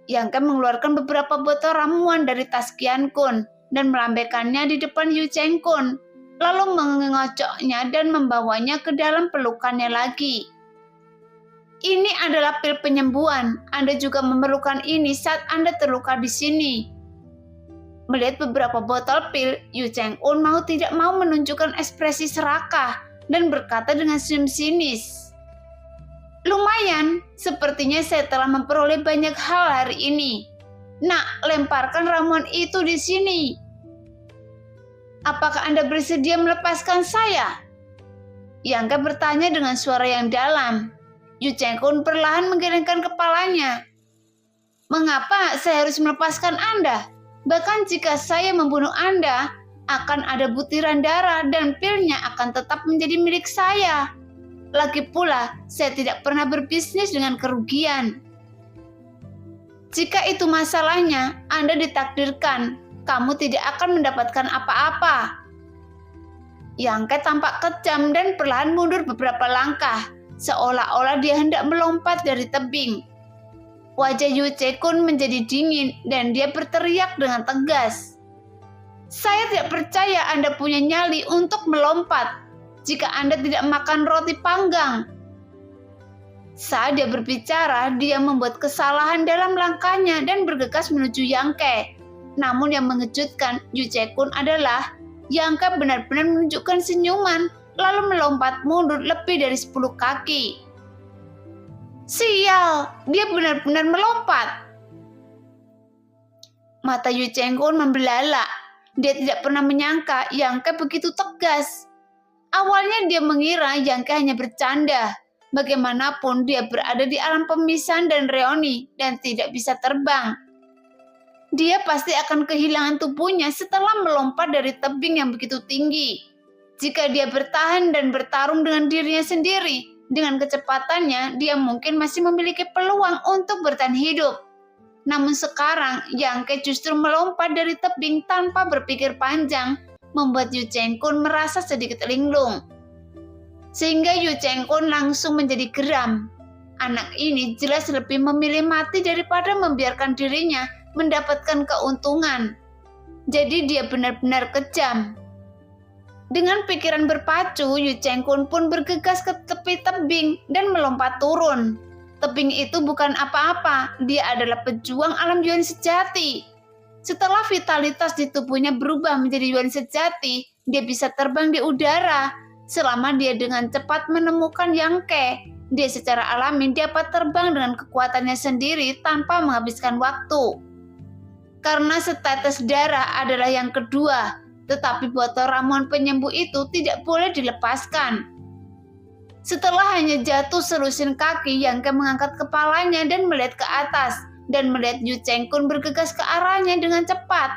Speaker 1: Yang Ke mengeluarkan beberapa botol ramuan dari tas Qian Kun dan melambaikannya di depan Yu Cheng-kun, lalu mengocoknya dan membawanya ke dalam pelukannya lagi. "Ini adalah pil penyembuhan. Anda juga memerlukan ini saat Anda terluka di sini." Melihat beberapa botol pil, Yu Cheng-un mau tidak mau menunjukkan ekspresi serakah dan berkata dengan senyum sinis, "Lumayan, sepertinya saya telah memperoleh banyak hal hari ini. Nak, lemparkan ramuan itu di sini. Apakah Anda bersedia melepaskan saya?" Yang Ke bertanya dengan suara yang dalam. Yu Cheng-kun perlahan menggelengkan kepalanya. "Mengapa saya harus melepaskan Anda? Bahkan jika saya membunuh Anda, akan ada butiran darah dan pilnya akan tetap menjadi milik saya. Lagi pula, saya tidak pernah berbisnis dengan kerugian. Jika itu masalahnya, Anda ditakdirkan. Kamu tidak akan mendapatkan apa-apa." Yang Ke tampak kejam dan perlahan mundur beberapa langkah, seolah-olah dia hendak melompat dari tebing. Wajah Yu Cheng-kun menjadi dingin dan dia berteriak dengan tegas, "Saya tidak percaya Anda punya nyali untuk melompat jika Anda tidak makan roti panggang." Saat dia berbicara, dia membuat kesalahan dalam langkahnya dan bergegas menuju Yang Ke. Namun yang mengejutkan Yu Cheng-kun adalah Yang Ke benar-benar menunjukkan senyuman lalu melompat mundur lebih dari 10 kaki. Sial, dia benar-benar melompat. Mata Yu Cheng-kun membelalak. Dia tidak pernah menyangka Yang Ke begitu tegas. Awalnya dia mengira Yang Ke hanya bercanda. Bagaimanapun dia berada di alam pemisahan dan reoni dan tidak bisa terbang. Dia pasti akan kehilangan tubuhnya setelah melompat dari tebing yang begitu tinggi. Jika dia bertahan dan bertarung dengan dirinya sendiri, dengan kecepatannya dia mungkin masih memiliki peluang untuk bertahan hidup. Namun sekarang Yang Ke justru melompat dari tebing tanpa berpikir panjang, membuat Yu Cheng-kun merasa sedikit linglung. Sehingga Yu Cheng-kun langsung menjadi geram. Anak ini jelas lebih memilih mati daripada membiarkan dirinya mendapatkan keuntungan. Jadi dia benar-benar kejam. Dengan pikiran berpacu, Yu Cheng-kun pun bergegas ke tepi tebing dan melompat turun. Tebing itu bukan apa-apa, dia adalah pejuang alam Yuan sejati. Setelah vitalitas di tubuhnya berubah menjadi Yuan sejati, dia bisa terbang di udara. Selama dia dengan cepat menemukan Yangke, dia secara alami dapat terbang dengan kekuatannya sendiri tanpa menghabiskan waktu. Karena setetes darah adalah yang kedua, tetapi botol ramuan penyembuh itu tidak boleh dilepaskan. Setelah hanya jatuh selusin kaki, Yangke mengangkat kepalanya dan melihat ke atas, dan melihat Yu Chengkun bergegas ke arahnya dengan cepat.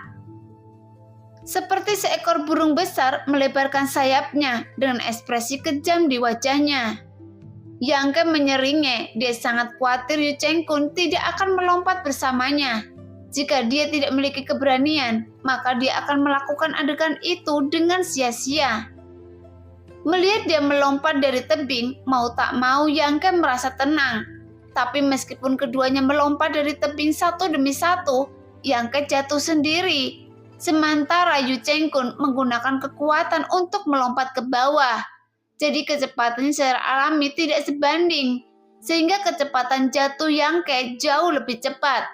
Speaker 1: Seperti seekor burung besar melebarkan sayapnya dengan ekspresi kejam di wajahnya. Yangke menyeringai, dia sangat khawatir Yu Chengkun tidak akan melompat bersamanya. Jika dia tidak memiliki keberanian, maka dia akan melakukan adegan itu dengan sia-sia. Melihat dia melompat dari tebing, mau tak mau Yangke merasa tenang. Tapi meskipun keduanya melompat dari tebing satu demi satu, Yangke jatuh sendiri. Sementara Yu Chengkun menggunakan kekuatan untuk melompat ke bawah. Jadi kecepatannya secara alami tidak sebanding, sehingga kecepatan jatuh Yangke jauh lebih cepat.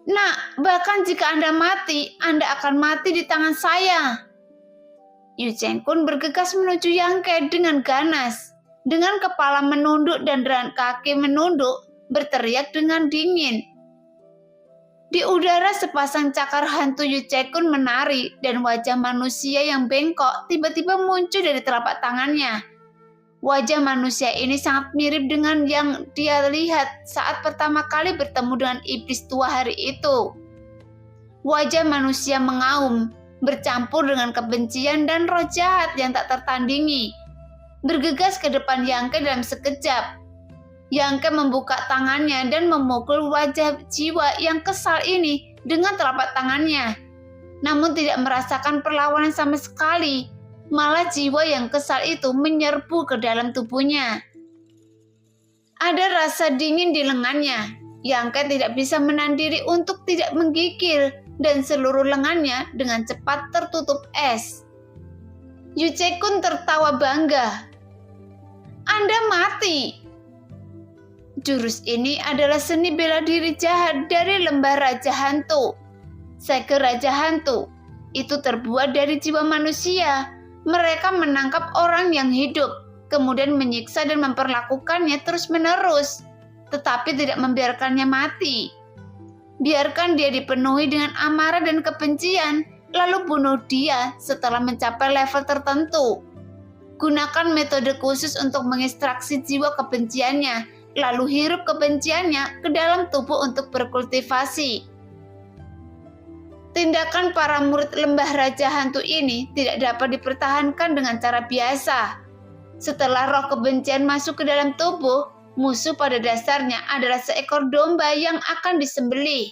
Speaker 1: Nah, bahkan jika Anda mati, Anda akan mati di tangan saya. Yu Chengkun bergegas menuju Yangke dengan ganas. Dengan kepala menunduk dan dengan kaki menunduk, berteriak dengan dingin. Di udara sepasang cakar hantu Yu Chengkun menari dan wajah manusia yang bengkok tiba-tiba muncul dari telapak tangannya. Wajah manusia ini sangat mirip dengan yang dia lihat saat pertama kali bertemu dengan iblis tua hari itu. Wajah manusia mengaum, bercampur dengan kebencian dan roh jahat yang tak tertandingi. Bergegas ke depan Yangke dalam sekejap. Yangke membuka tangannya dan memukul wajah jiwa yang kesal ini dengan telapak tangannya. Namun tidak merasakan perlawanan sama sekali. Malah jiwa yang kesal itu menyerbu ke dalam tubuhnya. Ada rasa dingin di lengannya. Yangke tidak bisa menahan diri untuk tidak menggigil dan seluruh lengannya dengan cepat tertutup es. Yu Chengkun tertawa bangga. Anda mati. Jurus ini adalah seni bela diri jahat dari lembah Raja Hantu. Segel Raja Hantu itu terbuat dari jiwa manusia. Mereka menangkap orang yang hidup, kemudian menyiksa dan memperlakukannya terus-menerus, tetapi tidak membiarkannya mati. Biarkan dia dipenuhi dengan amarah dan kebencian, lalu bunuh dia setelah mencapai level tertentu. Gunakan metode khusus untuk mengekstraksi jiwa kebenciannya, lalu hirup kebenciannya ke dalam tubuh untuk berkultivasi. Tindakan para murid lembah Raja Hantu ini tidak dapat dipertahankan dengan cara biasa. Setelah roh kebencian masuk ke dalam tubuh, musuh pada dasarnya adalah seekor domba yang akan disembelih.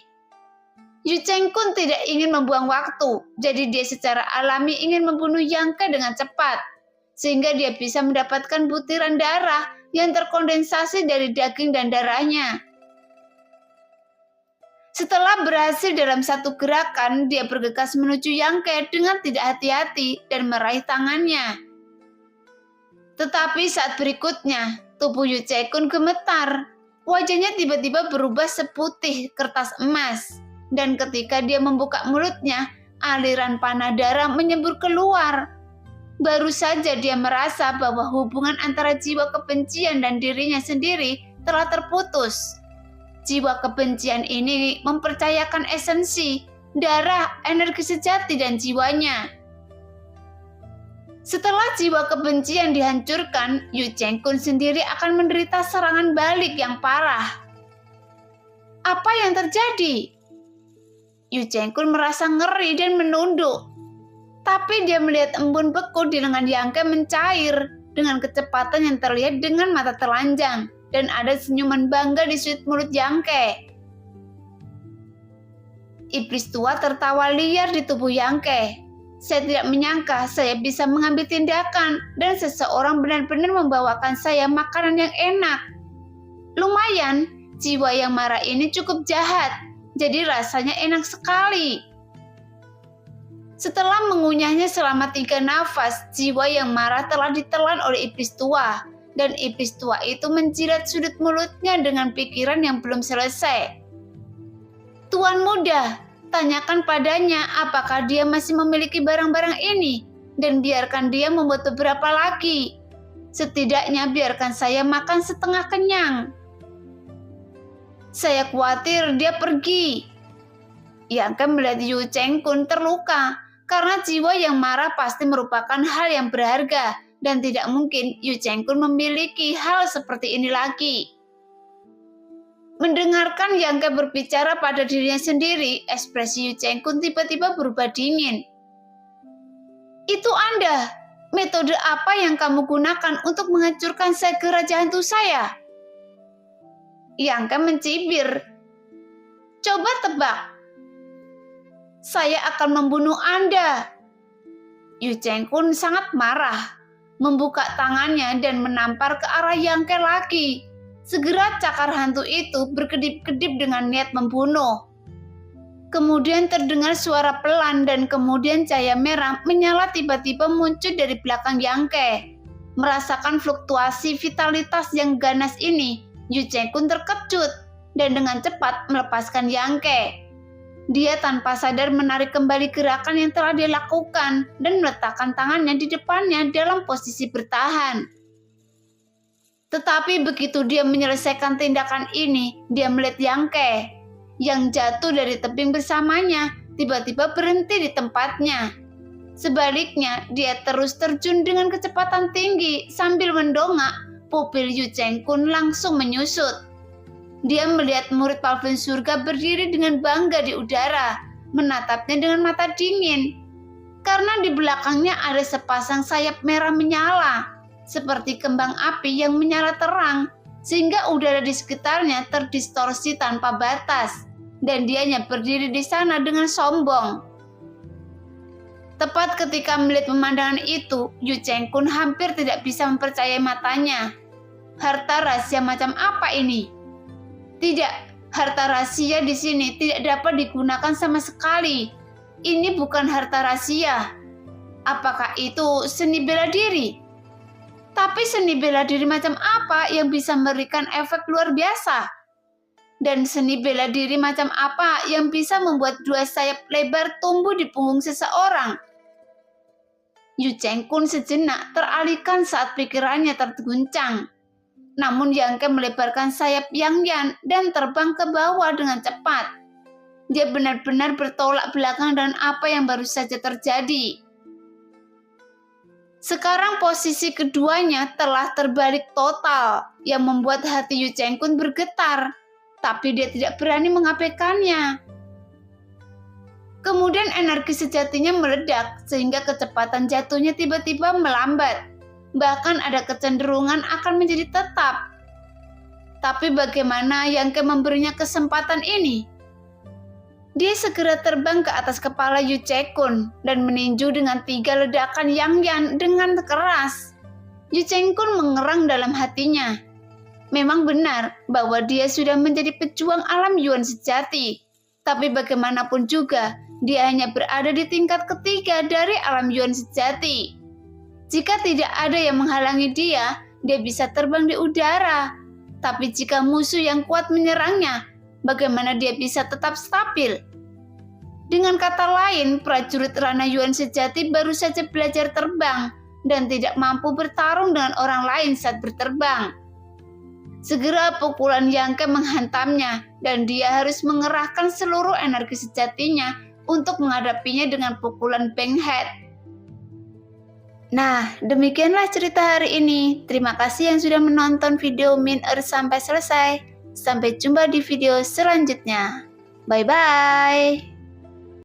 Speaker 1: Yu Chengkun tidak ingin membuang waktu, jadi dia secara alami ingin membunuh Yangke dengan cepat, sehingga dia bisa mendapatkan butiran darah yang terkondensasi dari daging dan darahnya. Setelah berhasil dalam satu gerakan, dia bergegas menuju Yangke dengan tidak hati-hati dan meraih tangannya. Tetapi saat berikutnya, tubuh Yu Chengkun gemetar. Wajahnya tiba-tiba berubah seputih kertas emas. Dan ketika dia membuka mulutnya, aliran panah darah menyembur keluar. Baru saja dia merasa bahwa hubungan antara jiwa kebencian dan dirinya sendiri telah terputus. Jiwa kebencian ini mempercayakan esensi, darah, energi sejati dan jiwanya. Setelah jiwa kebencian dihancurkan, Yu Chengkun sendiri akan menderita serangan balik yang parah. Apa yang terjadi? Yu Chengkun merasa ngeri dan menunduk. Tapi dia melihat embun beku di lengan Yangke mencair dengan kecepatan yang terlihat dengan mata telanjang, dan ada senyuman bangga di sudut mulut Yangke. Iblis tua tertawa liar di tubuh Yangke. Saya tidak menyangka saya bisa mengambil tindakan dan seseorang benar-benar membawakan saya makanan yang enak. Lumayan, jiwa yang marah ini cukup jahat, jadi rasanya enak sekali. Setelah mengunyahnya selama 3 nafas, jiwa yang marah telah ditelan oleh iblis tua. Dan iblis tua itu menjilat sudut mulutnya dengan pikiran yang belum selesai. Tuan muda, tanyakan padanya apakah dia masih memiliki barang-barang ini, dan biarkan dia membuat beberapa lagi. Setidaknya biarkan saya makan setengah kenyang. Saya khawatir dia pergi. Yang Kem melihat Yu Cheng-kun terluka, karena jiwa yang marah pasti merupakan hal yang berharga, dan tidak mungkin Yu Cheng-kun memiliki hal seperti ini lagi. Mendengarkan Yang Kem berbicara pada dirinya sendiri, ekspresi Yu Cheng-kun tiba-tiba berubah dingin. Itu Anda, metode apa yang kamu gunakan untuk menghancurkan segel raja hantu saya? Yang Kem mencibir. Coba tebak. Saya akan membunuh Anda. Yu Cheng-kun sangat marah, membuka tangannya dan menampar ke arah Yang Kem lagi. Segera cakar hantu itu berkedip-kedip dengan niat membunuh. Kemudian terdengar suara pelan dan kemudian cahaya merah menyala tiba-tiba muncul dari belakang Yang Kem. Merasakan fluktuasi vitalitas yang ganas ini, Yu Cheng-kun terkejut dan dengan cepat melepaskan Yang Kem. Dia tanpa sadar menarik kembali gerakan yang telah dia lakukan dan meletakkan tangannya di depannya dalam posisi bertahan. Tetapi begitu dia menyelesaikan tindakan ini, dia melihat Yang Kem yang jatuh dari tebing bersamanya, tiba-tiba berhenti di tempatnya. Sebaliknya, dia terus terjun dengan kecepatan tinggi sambil mendongak. Pupil Yu Cheng-kun langsung menyusut. Dia melihat murid Palvin Surga berdiri dengan bangga di udara, menatapnya dengan mata dingin. Karena di belakangnya ada sepasang sayap merah menyala, seperti kembang api yang menyala terang, sehingga udara di sekitarnya terdistorsi tanpa batas, dan dia hanya berdiri di sana dengan sombong. Tepat ketika melihat pemandangan itu, Yu Cheng-kun hampir tidak bisa mempercayai matanya. Harta rahasia macam apa ini? Tidak, harta rahasia di sini tidak dapat digunakan sama sekali. Ini bukan harta rahasia. Apakah itu seni bela diri? Tapi seni bela diri macam apa yang bisa memberikan efek luar biasa? Dan seni bela diri macam apa yang bisa membuat dua sayap lebar tumbuh di punggung seseorang? Yu Cheng-kun sejenak teralihkan saat pikirannya terguncang. Namun Yang Kem melebarkan sayap Yang Yan dan terbang ke bawah dengan cepat. Dia benar-benar bertolak belakang dengan apa yang baru saja terjadi. Sekarang posisi keduanya telah terbalik total, yang membuat hati Yu Cheng-kun bergetar, tapi dia tidak berani mengabaikannya. Kemudian energi sejatinya meledak, sehingga kecepatan jatuhnya tiba-tiba melambat. Bahkan ada kecenderungan akan menjadi tetap. Tapi bagaimana Yang Kem memberinya kesempatan ini? Dia segera terbang ke atas kepala Yu Cheng-kun dan meninju dengan 3 ledakan Yang Yan dengan keras. Yu Cheng-kun mengerang dalam hatinya. Memang benar bahwa dia sudah menjadi pejuang alam Yuan sejati. Tapi bagaimanapun juga, dia hanya berada di tingkat ketiga dari alam Yuan sejati. Jika tidak ada yang menghalangi dia bisa terbang di udara. Tapi jika musuh yang kuat menyerangnya, bagaimana dia bisa tetap stabil? Dengan kata lain, prajurit Rana Yuan sejati baru saja belajar terbang dan tidak mampu bertarung dengan orang lain saat berterbang. Segera pukulan Yang Kem menghantamnya dan dia harus mengerahkan seluruh energi sejatinya untuk menghadapinya dengan pukulan Bang Head. Nah, demikianlah cerita hari ini. Terima kasih yang sudah menonton video Min Earth sampai selesai. Sampai jumpa di video selanjutnya. Bye-bye.